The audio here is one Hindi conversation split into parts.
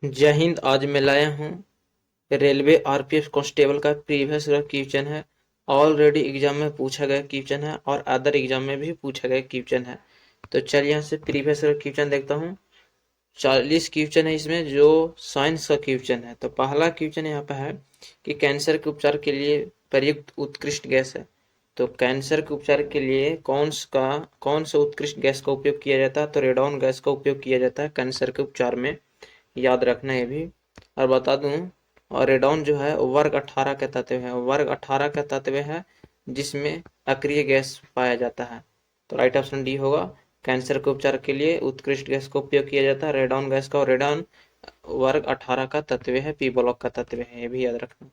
जय हिंद। आज मैं लाया हूँ रेलवे आरपीएफ कांस्टेबल का प्रीवियस ईयर क्वेश्चन है। ऑलरेडी एग्जाम में पूछा गया क्वेश्चन है और अदर एग्जाम में भी पूछा गया क्वेश्चन है। तो चलिए यहाँ से प्रीवियस ईयर क्वेश्चन देखता हूँ। 40 क्वेश्चन है इसमें, जो साइंस का क्वेश्चन है। तो पहला क्वेश्चन यहाँ पे है कि कैंसर के उपचार के लिए प्रयुक्त उत्कृष्ट गैस है। तो कैंसर के उपचार के लिए कौन सा उत्कृष्ट गैस का उपयोग किया जाता है? तो रेडॉन गैस का उपयोग किया जाता है कैंसर के उपचार में। याद रखना ये भी। और बता दूं, और रेडॉन जो है वर्ग 18 का तत्व है, वर्ग 18 का तत्व है जिसमें अक्रिय गैस पाया जाता है। तो राइट ऑप्शन डी होगा। कैंसर के उपचार के लिए उत्कृष्ट गैस का उपयोग किया जाता है रेडॉन गैस का, और रेडॉन वर्ग 18 का तत्व है, पी ब्लॉक का तत्व है, ये भी याद रखना।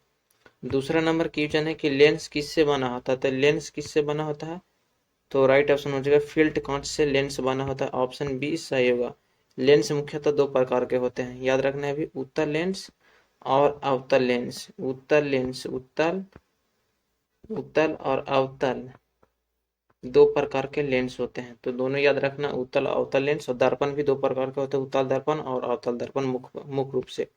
दूसरा नंबर क्वेश्चन है कि लेंस किससे बना होता है? तो लेंस किससे बना होता है? तो राइट ऑप्शन हो जाएगा फील्ड कांच से लेंस बना होता है, ऑप्शन बी सही होगा। लेंस मुख्यतः दो प्रकार के होते हैं, याद रखना है भी, उत्तल लेंस और अवतल लेंस। उत्तल लेंस, उत्तल उत्तल और अवतल दो प्रकार के लेंस होते हैं, तो दोनों याद रखना, उत्तल अवतल लेंस। और दर्पण भी दो प्रकार के होते हैं, उत्तल दर्पण और अवतल दर्पण, मुख्य रूप से।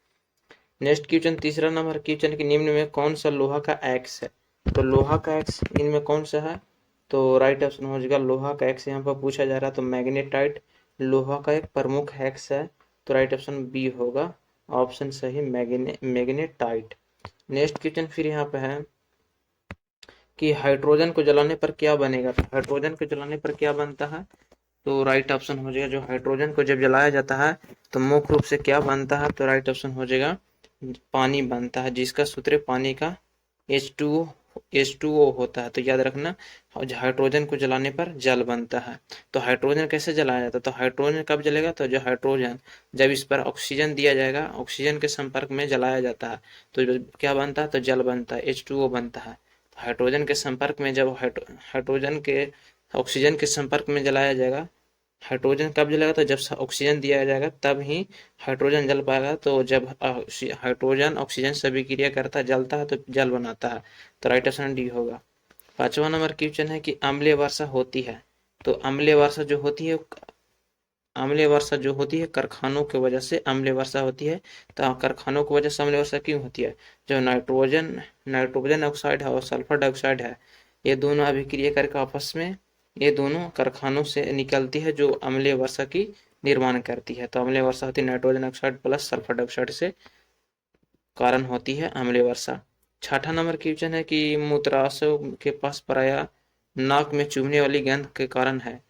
नेक्स्ट क्वेश्चन, तीसरा नंबर क्वेश्चन की निम्न में कौन सा लोहा का एक्स है? तो लोहा का एक्स इनमें कौन सा है? तो राइट ऑप्शन हो जाएगा लोहा का एक्स, यहाँ पर पूछा जा रहा है तो मैग्नेटाइट लोहा का एक प्रमुख एक्स है। तो राइट ऑप्शन बी होगा, ऑप्शन सही मैग्नेटाइट। नेक्स्ट क्वेश्चन फिर यहाँ पे है कि हाइड्रोजन को जलाने पर क्या बनेगा? तो हाइड्रोजन को जलाने पर क्या बनता है? तो राइट ऑप्शन हो जाएगा, जो हाइड्रोजन को जब जलाया जाता है तो मुख्य रूप से क्या बनता है? तो राइट ऑप्शन हो जाएगा पानी बनता है, जिसका सूत्र पानी का H2O H2O होता है। तो याद रखना, हाइड्रोजन को जलाने पर जल बनता है। तो हाइड्रोजन कैसे जलाया जाता है? तो हाइड्रोजन कब जलेगा? तो जो हाइड्रोजन जब इस पर ऑक्सीजन दिया जाएगा, ऑक्सीजन के संपर्क में जलाया जाता है तो क्या बनता है? तो जल बनता है, H2O बनता है। हाइड्रोजन के संपर्क में जब हाइड्रोजन के ऑक्सीजन के संपर्क में जलाया जाएगा, हाइड्रोजन कब जलेगा? तो जब ऑक्सीजन दिया जाएगा तब ही हाइड्रोजन जल पाएगा। तो जब हाइड्रोजन ऑक्सीजन से अभिक्रिया करता है, जलता है, तो जल बनाता है। तो राइट ऑप्शन डी होगा। पांचवा नंबर क्वेश्चन है कि अम्लीय वर्षा होती है। तो अम्लीय वर्षा जो होती है कारखानों की वजह से अम्लीय वर्षा होती है। तो कारखानों की वजह से अम्लीय वर्षा क्यों होती है? जो नाइट्रोजन ऑक्साइड है और सल्फर डाइऑक्साइड है, ये दोनों अभिक्रिया करके आपस में, ये दोनों कारखानों से निकलती है जो अम्लीय वर्षा की निर्माण करती है। तो अम्लीय वर्षा होती है nitrogen oxide plus sulphur dioxide से कारण होती है अम्लीय वर्षा। छठा नंबर क्वेश्चन है कि मूत्राशय के पास प्रायः नाक में चुभने वाली गंध के कारण है।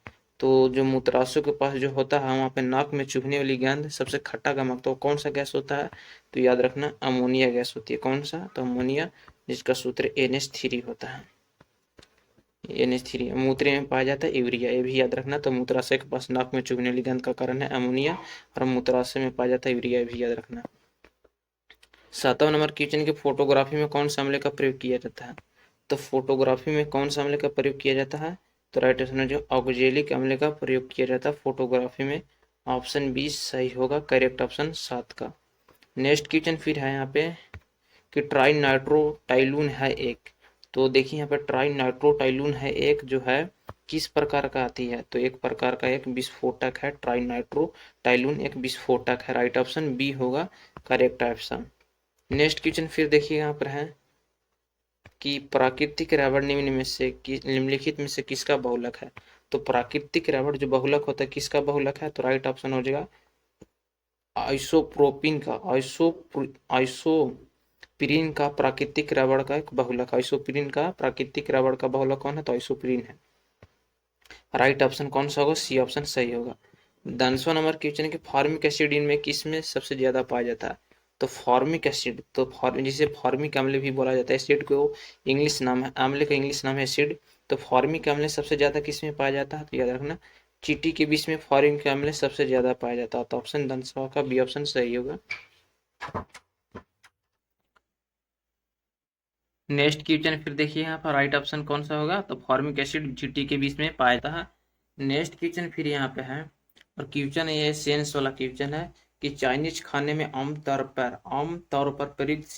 तो जो मूत्राशय के पास जो होता है वहाँ पे नाक में चुभने वाली गंध सबसे खट्टा गमक, तो कौन सा गैस होता है? तो याद रखना अमोनिया गैस होती है। कौन सा? तो अमोनिया, जिसका सूत्र NH3 होता है। NH3 मूत्र में पाया जाता है यूरिया, ये भी याद रखना। तो मूत्राशय के पास नाक में चुभने वाली गंध का कारण है अमोनिया, और मूत्राशय में पाया जाता है यूरिया, ये भी याद रखना। सातवां नंबर क्वेश्चन की फोटोग्राफी में कौन सा अम्ल का प्रयोग किया जाता है? तो फोटोग्राफी में कौन सा अम्ल का प्रयोग किया जाता है? तो राइट ऑप्शन है जो ऑक्जेलिक अम्ल का प्रयोग किया जाता है फोटोग्राफी में, ऑप्शन बी सही होगा, करेक्ट ऑप्शन 7 का। नेक्स्ट क्वेश्चन फिर है यहाँ पे कि ट्राई नाइट्रोटाइलून है एक। तो देखिए यहाँ पे ट्राई नाइट्रोटाइलून है एक, जो है किस प्रकार का आती है? तो एक प्रकार का एक विस्फोटक है, ट्राई नाइट्रोटाइलून एक विस्फोटक है, राइट ऑप्शन बी होगा, करेक्ट ऑप्शन। नेक्स्ट क्वेश्चन फिर देखिए यहाँ पर है कि प्राकृतिक रबड़ निम्नलिखित में से किसका बहुलक है? तो प्राकृतिक रबड़ जो बहुलक होता है किसका बहुलक है? तो राइट ऑप्शन हो जाएगा आइसोप्रोपिन का, आइसोपिरीन का प्राकृतिक रबड़ का एक बहुलक। आइसोपिरीन का प्राकृतिक रबड़ का बहुलक कौन है? तो आइसोपिरीन है। राइट ऑप्शन कौन सा होगा? सी ऑप्शन सही होगा। 10वां नंबर क्वेश्चन है कि फॉर्मिक एसिड इनमें किस में सबसे ज्यादा पाया जाता है? तो फॉर्मिक एसिड, तो जिसे फॉर्मिक अम्ल भी बोला जाता है, एसिड को इंग्लिश नाम है, अम्ल का इंग्लिश नाम है एसिड। तो फॉर्मिक अम्ल सबसे ज्यादा किस में पाया जाता है? तो याद रखना चींटी के बीच में फॉर्मिक अम्ल सबसे ज्यादा पाया जाता है। तो ऑप्शन 10वां का बी ऑप्शन सही होगा। नेक्स्ट क्वेश्चन फिर देखिए यहाँ पर राइट ऑप्शन कौन सा होगा? तो फॉर्मिक एसिड चींटी के बीच में पाया जाता है। नेक्स्ट क्वेश्चन फिर यहाँ पे है, और क्वेश्चन ये सेंस वाला क्वेश्चन है कि चाइनीज खाने में आमतौर पर प्रयुक्त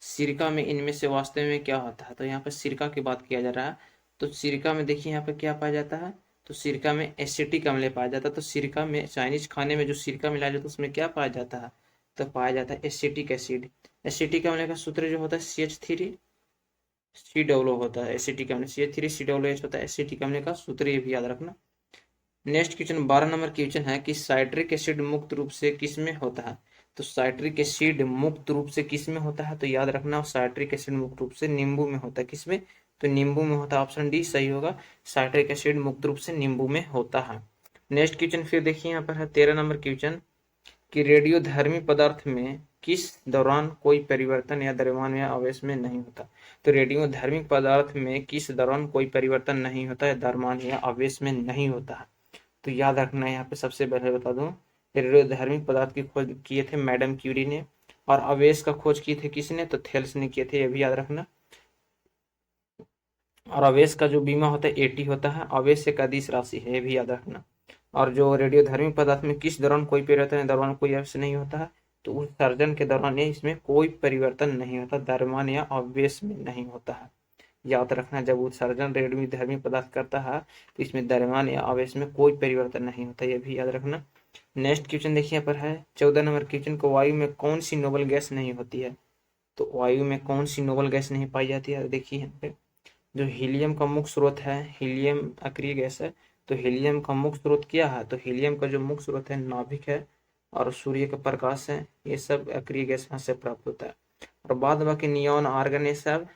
सिरका में इनमें से वास्तव में क्या होता है? तो यहाँ पर सिरका की बात किया जा रहा है। तो सिरका में देखिए यहाँ पे क्या पाया जाता है? तो सिरका में एसिटिक अम्ल पाया जाता है। तो सिरका में, चाइनीज खाने में जो सिरका मिलाया जाता है उसमें क्या पाया जाता है? तो पाया जाता है एसिटिक एसिड। एसिटिक अम्ल का सूत्र जो होता है CH3COO होता है। एसिटिक अम्ल CH3COOH होता है एसिटिक अम्ल का सूत्र, ये भी याद रखना। नेक्स्ट क्वेश्चन 12 नंबर क्वेश्चन है कि साइट्रिक एसिड मुक्त रूप से किस में होता है? तो साइट्रिक एसिड मुक्त रूप से किस में होता है? तो याद रखना, साइट्रिक एसिड मुक्त रूप से नींबू में होता है। किस में? तो नींबू में होता है। ऑप्शन डी सही होगा, साइट्रिक एसिड मुक्त रूप से नींबू में होता है। नेक्स्ट क्वेश्चन फिर देखिए यहाँ पर है 13 नंबर क्वेश्चन कि रेडियोधर्मी पदार्थ में किस दौरान कोई परिवर्तन या द्रव्यमान या आवेश में नहीं होता? तो रेडियोधर्मी पदार्थ में किस दौरान कोई परिवर्तन नहीं होता है, द्रव्यमान या आवेश में नहीं होता है? तो याद रखना, यहाँ पे सबसे पहले बता दूं, रेडियोधर्मी पदार्थ की खोज किए थे मैडम क्यूरी ने, और आवेश का खोज किए थे किसने? तो थेल्स ने किए थे, ये भी याद रखना। और आवेश का जो बीमा होता है AT होता है, आवेश एक अदिश राशि है, ये भी याद रखना। और जो रेडियोधर्मी पदार्थ में किस दौरान कोई परिवर्तन या दौरान कोई आवेश नहीं होता है? तो उत्सर्जन के दौरान इसमें कोई परिवर्तन नहीं होता, द्रव्यमान या आवेश में नहीं होता है। याद रखना, जब उत्सर्जन रेडियोधर्मी पदार्थ करता है तो इसमें द्रव्यमान या आवेश में कोई परिवर्तन नहीं होता, यह भी याद रखना। नेक्स्ट क्वेश्चन देखिए यहाँ पर है 14 नंबर क्वेश्चन को, वायु में कौन सी नोबल गैस नहीं होती है? तो वायु में कौन सी नोबल गैस नहीं पाई जाती है? देखिए यहाँ पे जो हीलियम का मुख्य स्रोत है, हीलियम अक्रिय गैस है। तो हीलियम का मुख्य स्रोत क्या है? तो हीलियम का जो मुख्य स्रोत है नाभिक है, और सूर्य का प्रकाश है। ये सब अक्रिय गैस यहाँ से प्राप्त होता है। और बाद बाकी नियॉन, आर्गन, ये सब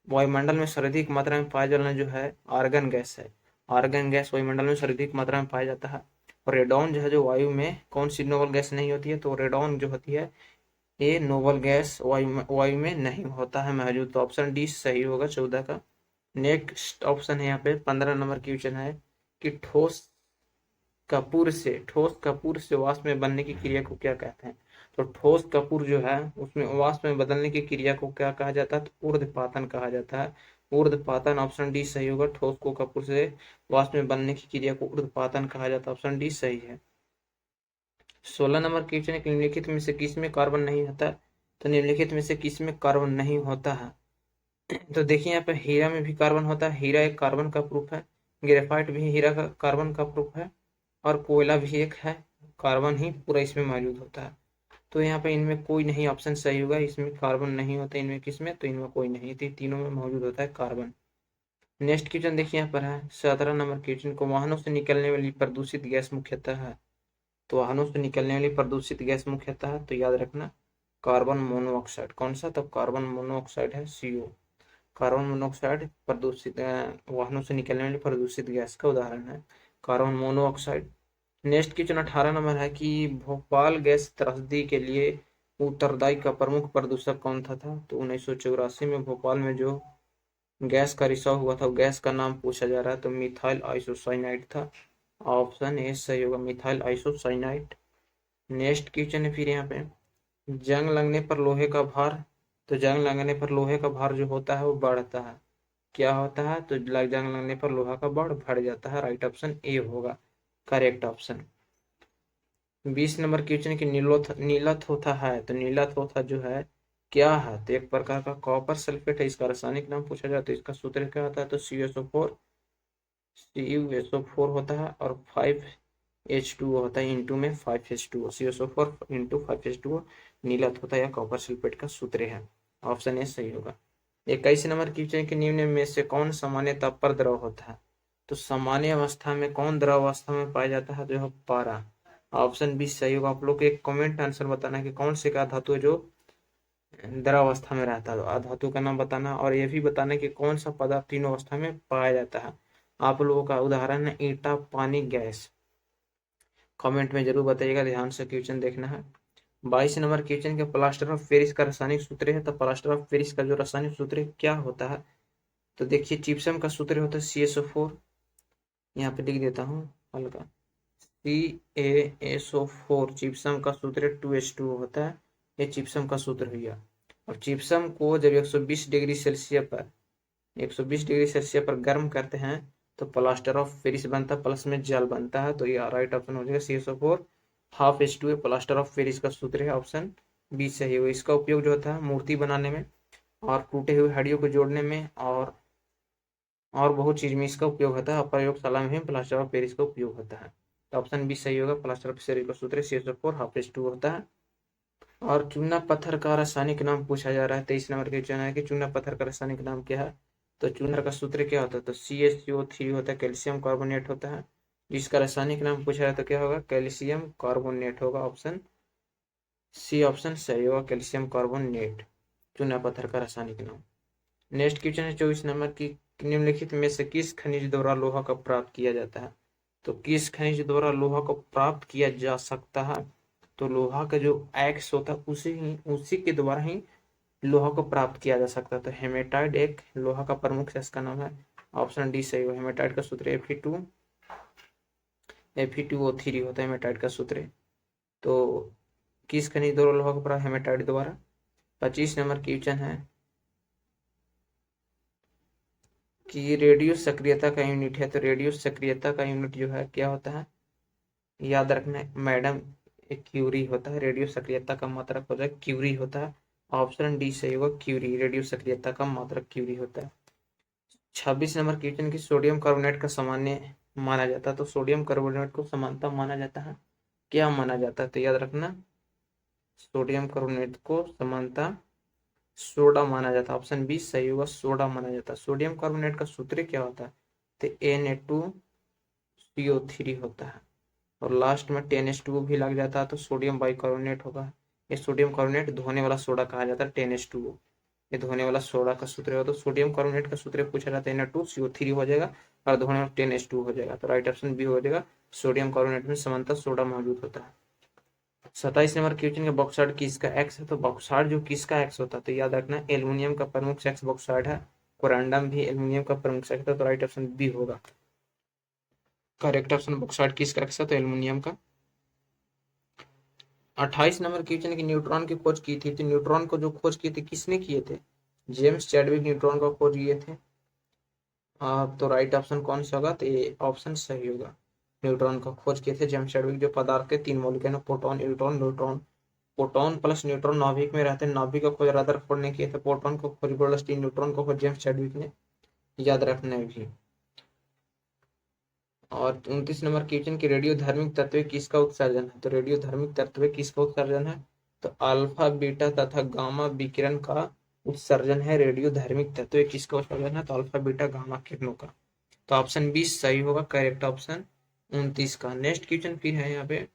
वायुमंडल में सर्वाधिक मात्रा में पाया जाना जो है आर्गन गैस है। आर्गन गैस वायुमंडल में सर्वाधिक मात्रा में पाया जाता है। और रेडॉन जो है, जो वायु में कौन सी नोबल गैस नहीं होती है? तो रेडॉन जो होती है ये नोबल गैस वायु में नहीं होता है मौजूद। तो ऑप्शन डी सही होगा 14 का। नेक्स्ट ऑप्शन है यहाँ पे 15 नंबर क्वेश्चन है कि ठोस कपूर से वाष्प में बनने की क्रिया को क्या कहते हैं? तो ठोस कपूर जो है उसमें वाष्प में बदलने की क्रिया को क्या कहा जाता है? तो ऊर्ध्वपातन कहा जाता है। ऊर्ध्वपातन, ऑप्शन डी सही होगा। ठोस को कपूर से वाष्प में बनने की क्रिया को ऊर्ध्वपातन कहा जाता है, ऑप्शन डी सही है। 16 नंबर क्वेश्चन है कि निम्नलिखित में से किस में कार्बन नहीं होता? तो निम्नलिखित में से किस में कार्बन नहीं होता है? तो देखिए यहाँ पे हीरा में भी कार्बन होता है, हीरा एक कार्बन का प्रूफ है। ग्रेफाइट भी हीरा का कार्बन का प्रूफ है। और कोयला भी एक है, कार्बन ही पूरा इसमें मौजूद होता है। तो यहाँ पे इनमें कोई नहीं, ऑप्शन सही होगा। इसमें कार्बन नहीं होता, इनमें किसमें? तो इनमें कोई नहीं, तो तीनों में मौजूद होता है कार्बन। नेक्स्ट क्वेश्चन देखिए यहाँ पर है 17 नंबर क्वेश्चन को, वाहनों से निकलने वाली प्रदूषित गैस मुख्यतः है। तो वाहनों से निकलने वाली प्रदूषित गैस मुख्यतः है, तो याद रखना कार्बन मोनोऑक्साइड। कौन सा? तो कार्बन मोनोऑक्साइड है, CO। कार्बन मोनोऑक्साइड प्रदूषित वाहनों से निकलने वाली प्रदूषित गैस का उदाहरण है, carbon monoxide. Next question 18 number है कि भोपाल गैस त्रासदी के लिए उत्तरदायी का प्रमुख प्रदूषक कौन था? तो 1984 में भोपाल में जो गैस का रिसाव हुआ था, गैस का नाम पूछा जा रहा है, तो मिथाइल आइसोसाइनाइड था, ऑप्शन ए सही होगा, मिथाइल आइसोसाइनाइड। नेक्स्ट क्वेश्चन है फिर यहाँ पे, जंग लगने पर लोहे का भार, तो जंग लगने पर लोहे का भार जो होता है वो बढ़ता है। क्या होता है? तो जंग लगने पर लोहा का भार बढ़ जाता है, राइट ऑप्शन ए होगा करेक्ट ऑप्शन। 20 नंबर क्वेश्चन की नीला थोथा है, तो नीला थोथा जो है क्या है? तो एक प्रकार का कॉपर सल्फेट है, इसका रासायनिक नाम पूछा जाए तो इसका सूत्र क्या होता है? तो CuSO4 होता है, और 5H2O होता है, इंटू में 5H2O, CuSO4 इंटू 5H2O नीला थोथा या कॉपर सल्फेट का सूत्र है, ऑप्शन ए सही होगा। 21 नंबर क्वेश्चन के निम्न में से कौन सामान्य ताप पर द्रव होता है? तो सामान्य अवस्था में कौन द्रव अवस्था में पाया जाता है? जो है पारा, ऑप्शन बी सही होगा। आप लोग को एक कमेंट आंसर बताना है कि कौन से का धातु है जो द्रव अवस्था में रहता है, तो अधातु का नाम बताना, और ये भी बताना कि कौन सा पदार्थ तीनों अवस्था में पाया जाता है। आप लोगों का उदाहरण है ईटा, पानी, गैस। कमेंट में जरूर बताइएगा, ध्यान से क्वेश्चन देखना है। 22 नंबर क्वेश्चन के प्लास्टर ऑफ पेरिस का रासायनिक सूत्र है, तो प्लास्टर ऑफ पेरिस का जो रासायनिक सूत्र क्या होता है? तो देखिए जिप्सम का सूत्र होता है CaSO4, यहाँ पे लिख देता हूँ हल्का, CaSO4 जिप्सम का सूत्र 2H2O होता है, ये जिप्सम का सूत्र हुआ। और जिप्सम को जब 120 डिग्री सेल्सियस पर 120 डिग्री सेल्सियस पर गर्म करते हैं तो प्लास्टर ऑफ पेरिस बनता है, प्लस में जल बनता है, तो ये राइट ऑप्शन हो जाएगा CaSO4 half H2O plaster of Paris का सूत्र है, ऑप्शन बी सही हो। इसका उपयोग जो होता है मूर्ति बनाने में और टूटे हुए हड्डियों को जोड़ने में और और बहुत चीज में इसका उपयोग होता है। प्रयोगशाला में भी प्लास्टर ऑफ पेरिस का उपयोग होता है। तो ऑप्शन बी सही होगा, प्लास्टर ऑफ पेरिस का सूत्र CH4 2 होता है। और चूना पत्थर का रासायनिक नाम पूछा जा रहा है। 23 नंबर के क्वेश्चन है कि चूना पत्थर का रासायनिक नाम क्या है। तो चूना का सूत्र क्या होता है, तो CaCO3 होता है, कैल्शियम कार्बोनेट होता है। जिसका रासायनिक नाम पूछा जाए तो क्या होगा, कैल्शियम कार्बोनेट होगा। ऑप्शन सी ऑप्शन सही होगा, कैल्शियम कार्बोनेट चूना पत्थर का रासायनिक नाम। नेक्स्ट क्वेश्चन है 24 नंबर की, निम्नलिखित में से किस खनिज द्वारा लोहा का प्राप्त किया जाता है। तो किस खनिज द्वारा लोहा को प्राप्त किया जा सकता है, तो लोहा का जो एक्स होता है उसी के द्वारा ही लोहा को प्राप्त किया जा सकता है। तो हेमेटाइट एक लोहा का प्रमुख है, इसका नाम है। ऑप्शन डी सही हो, हेमेटाइट का सूत्र Fe2O3 होता है हेमेटाइट का सूत्र। तो किस खनिज द्वारा लोहा को प्राप्त, हेमेटाइट द्वारा। 25 नंबर क्वेश्चन है कि रेडियो सक्रियता का यूनिट है। तो रेडियो सक्रियता का यूनिट जो है क्या होता है, याद रखना मैडम, क्यूरी होता है। रेडियो सक्रियता का मात्रक होता है क्यूरी होता है। ऑप्शन डी सही होगा, क्यूरी रेडियो सक्रियता का मात्रक क्यूरी होता है। 26 नंबर क्वेश्चन की सोडियम कार्बोनेट का सामान्य माना जाता है। तो सोडियम कार्बोनेट को समानता माना जाता है, क्या माना जाता है, तो याद रखना सोडियम कार्बोनेट को समानता सोडा माना जाता है। ऑप्शन बी सही होगा, सोडा माना जाता है। सोडियम कार्बोनेट का सूत्र क्या होता है, तो Na2CO3 होता है। और लास्ट में 10H2O भी लग जाता है तो सोडियम बाइकार्बोनेट होगा। ये सोडियम कार्बोनेट धोने वाला सोडा कहा जाता है 10H2O। ये धोने वाला सोडा का सूत्र है। तो सोडियम कार्बोनेट का सूत्र पूछा जाता है Na2CO3 हो जाएगा और धोने वाला 10H2O हो जाएगा। तो राइट ऑप्शन बी हो जाएगा, सोडियम कार्बोनेट में समानता सोडा मौजूद होता है। 27 नंबर क्वेश्चन के बॉक्साइड किसका एक्स है। तो बॉक्साइड जो किसका एक्स होता है, तो याद रखना एल्यूमिनियम का प्रमुख एक्स बॉक्साइड है। कोरांडम भी एल्यूमिनियम का प्रमुख एक्स है। तो राइट ऑप्शन बी होगा, करेक्ट ऑप्शन बॉक्साइड किसका एक्स है, तो एल्यूमिनियम का। 28 नंबर क्वेश्चन की न्यूट्रॉन की खोज की थी। तो न्यूट्रॉन को जो खोज किए थे किसने किए थे, जेम्स चैडविक न्यूट्रॉन का खोज किए थे। तो राइट ऑप्शन कौन सा होगा, तो ये ऑप्शन सही होगा, न्यूट्रॉन का खोज किए थे जेम्स चैडविक। जो पदार्थ के 3 मॉलिक्यूल हैं, proton electron neutron. Proton plus neutron नाभिक में रहते हैं, नाभिक का खोज रदरफोर्ड ने किए थे। प्रोटॉन को खोज गोल्डस्टीन, न्यूट्रॉन को खोज जेम्स चैडविक ने, याद रखना है भी। और 29 नंबर क्वेश्चन की रेडियो धार्मिक तत्व किसका उत्सर्जन है। तो रेडियो धार्मिक तत्व किसका उत्सर्जन है, तो अल्फा बीटा तथा गामा विकिरण का उत्सर्जन है। रेडियो धार्मिक तत्व किसका उत्सर्जन है, तो अल्फा बीटा गामा किरणों का। तो ऑप्शन 20 सही होगा, करेक्ट ऑप्शन 29 का। नेक्स्ट क्वेश्चन फिर है यहाँ पे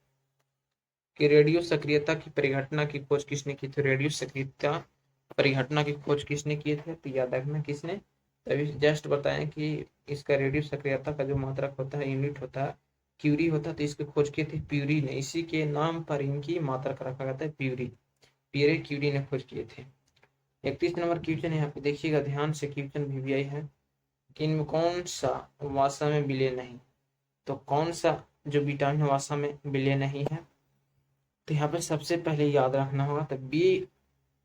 कि रेडियो सक्रियता की परिघटना की खोज किसने की थी। रेडियो सक्रियता परिघटना की खोज किसने किए थे, तो याद रखना किसने, तभी जस्ट बताएं कि इसका रेडियो सक्रियता का जो मात्रक होता है, यूनिट होता है क्यूरी होता है। तो इसकी खोज की थी प्यूरी ने, इसी के नाम पर इनकी मात्रक रखा गया था प्यूरी, पियरे क्यूरी ने खोज किए थे। 31 नंबर क्वेश्चन है, यहाँ पे देखिएगा ध्यान से, क्वेश्चन VVI है कि इनमें कौन सा वसा में विलय नहीं। तो कौन सा जो विटामिन वसा में विलय नहीं है, तो यहाँ पे सबसे पहले याद रखना होगा, तो बी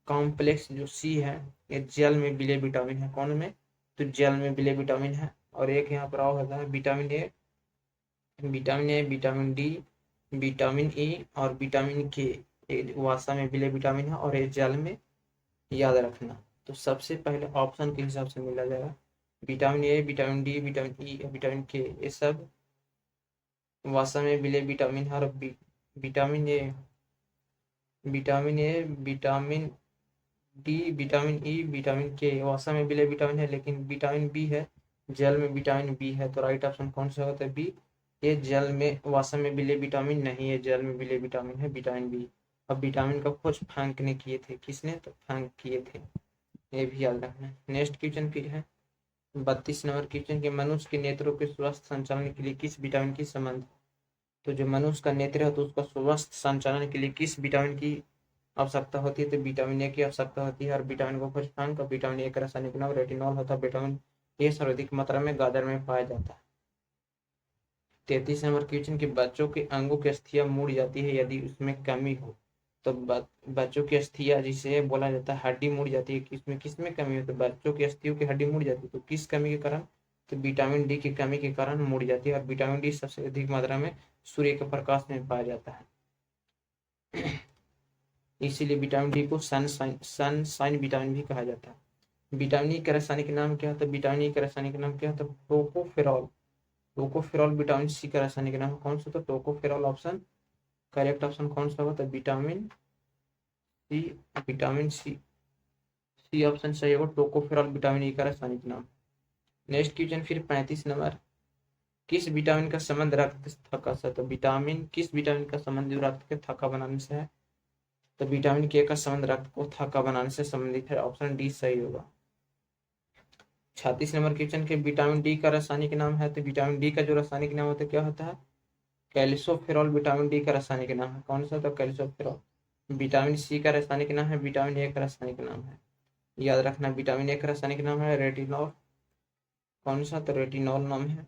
कॉम्प्लेक्स जो सी है ये जल में विलय विटामिन है। कौन में, तो जल में विलय विटामिन है। और एक यहाँ पर और होता है vitamin A, vitamin D, vitamin E और विटामिन के वसा में विलय विटामिन है और ये जल में, याद रखना। तो सबसे पहले ऑप्शन के हिसाब से मिला जाएगा vitamin A, vitamin D, vitamin E, vitamin के, ये सब वसा में विलय विटामिन है। और vitamin A, vitamin D, vitamin E, vitamin के वसा में विलय विटामिन है, लेकिन विटामिन बी है जल में, विटामिन बी है। तो राइट ऑप्शन कौन सा होता है, बी। ये जल में वसा में विलय विटामिन नहीं है, जल में विलय विटामिन है विटामिन बी। अब विटामिन का खोज फ्रैंक ने किए थे, किसने, तो फ्रैंक किए थे, ये भी याद रखना। नेक्स्ट क्वेश्चन फिर है 32 नंबर क्वेश्चन के मनुष्य के नेत्रों के स्वस्थ संचालन के लिए किस विटामिन की संबंध। तो जो मनुष्य का नेत्र है तो उसका स्वस्थ संचालन के लिए किस विटामिन की आवश्यकता होती है, तो विटामिन ए की आवश्यकता होती है। और विटामिन को खोज फ्रैंक, विटामिन ए का रासायनिक नाम रेटिनॉल होता है। विटामिन ए सर्वाधिक मात्रा में गाजर में पाया जाता है। 33 नंबर क्वेश्चन के बच्चों के अंगों की अस्थियां मुड़ जाती है यदि उसमें कमी हो। तो बच्चों की अस्थियां जिसे बोला जाता है हड्डी मुड़ जाती है, किसमें किसमें कमी हो, तो बच्चों की अस्थियों की हड्डी मुड़ जाती है, तो किस कमी के कारण, तो विटामिन डी की कमी के कारण मुड़ जाती है। और विटामिन डी सबसे अधिक मात्रा में सूर्य के प्रकाश में पाया जाता है, इसीलिए विटामिन डी को सनशाइन विटामिन भी कहा जाता है। विटामिन ई का रासायनिक नाम क्या होता है? विटामिन ई का रासायनिक नाम क्या होता है? टोकोफेरॉल। टोकोफेरॉल विटामिन सी का रासायनिक नाम कौन सा होता है? टोकोफेरॉल। ऑप्शन करेक्ट ऑप्शन कौन सा होता है? Vitamin C. Vitamin C, C option सही होगा। टोकोफेरॉल विटामिन ई का रासायनिक नाम। नेक्स्ट क्वेश्चन फिर 35 नंबर। किस विटामिन का संबंध रक्त थक्का से? तो विटामिन, किस विटामिन का संबंध जो रक्त के थक्का बनाने से है? तो विटामिन के का संबंध रक्त को थक्का बनाने से संबंधित है। ऑप्शन डी सही होगा। 36 नंबर क्वेश्चन के विटामिन डी का रासायनिक नाम है। तो विटामिन डी का जो रासायनिक नाम होता है क्या होता है? कैल्शियोफेरॉल विटामिन डी का रासायनिक नाम है। कौन सा? तो कैल्शियोफेरॉल। विटामिन सी का रासायनिक नाम है, विटामिन ए का रासायनिक नाम है। याद रखना, विटामिन ए का रासायनिक नाम है रेटिनॉल। कौन सा? तो रेटिनॉल नाम है।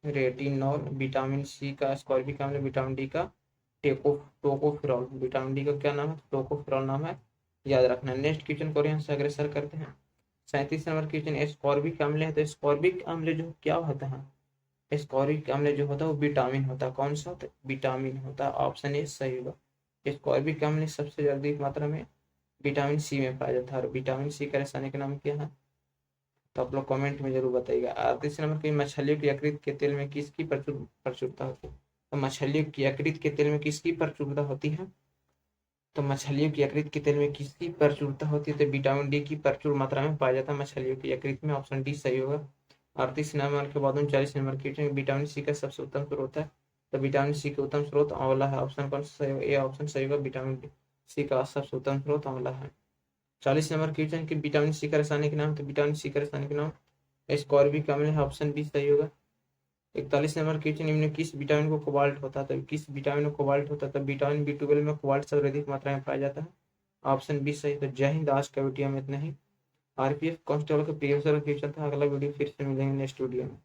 रेटिनॉल। विटामिन सी का ascorbic अम्ल, विटामिन डी का टोकोफेरॉल। विटामिन डी का क्या नाम है? टोकोफेरॉल नाम है। याद रखना। नेक्स्ट क्वेश्चन को यहाँ से अग्रसर करते हैं। 37 नंबर क्वेश्चन। एस्कॉर्बिक अम्ल है, तो एस्कॉर्बिक अम्ल जो क्या होता है? एस्कॉर्बिक अम्ल जो होता है वो विटामिन होता है। कौन सा होता है? विटामिन होता है। ऑप्शन ए सही होगा। एस्कॉर्बिक अम्ल सबसे अधिक मात्रा में विटामिन सी में पाया जाता है। और विटामिन सी का रासायनिक नाम क्या है? तो आप लोग कमेंट में जरूर बताइएगा। 38 नंबर की मछलियों की यकृत के तेल में किसकी प्रचुरता होती है? तो मछलियों की यकृत के तेल में किसकी प्रचुरता होती है? तो मछलियों की यकृत के तेल में किसकी प्रचुरता होती है? तो विटामिन डी की प्रचुर मात्रा में पाया जाता है मछलियों की यकृत में। ऑप्शन डी सही होगा। 38 नंबर के बाद 39 नंबर की विटामिन सी का सबसे उत्तम स्रोत है। तो विटामिन सी का उत्तम स्रोत आंवला है। ऑप्शन कौन सा सही होगा? ए ऑप्शन सही होगा। विटामिन सी का सबसे उत्तम स्रोत आंवला है। 40 नंबर क्वेश्चन की विटामिन सी का रासायनिक नाम। तो विटामिन सी का रासायनिक नाम एस्कॉर्बिक अम्ल है। ऑप्शन बी सही होगा। 41 नंबर क्वेश्चन, इनमें किस विटामिन को कोबाल्ट होता है? तो किस विटामिन को कोबाल्ट होता है? तो विटामिन बी12 में कोबाल्ट सबसे अधिक मात्रा में पाया जाता है। ऑप्शन बी सही। तो जय हिंद, आज का वीडियो में इतना ही। आरपीएफ कांस्टेबल का प्रीवियस क्वेश्चन था। अगला वीडियो फिर से मिलेंगे नेक्स्ट वीडियो में।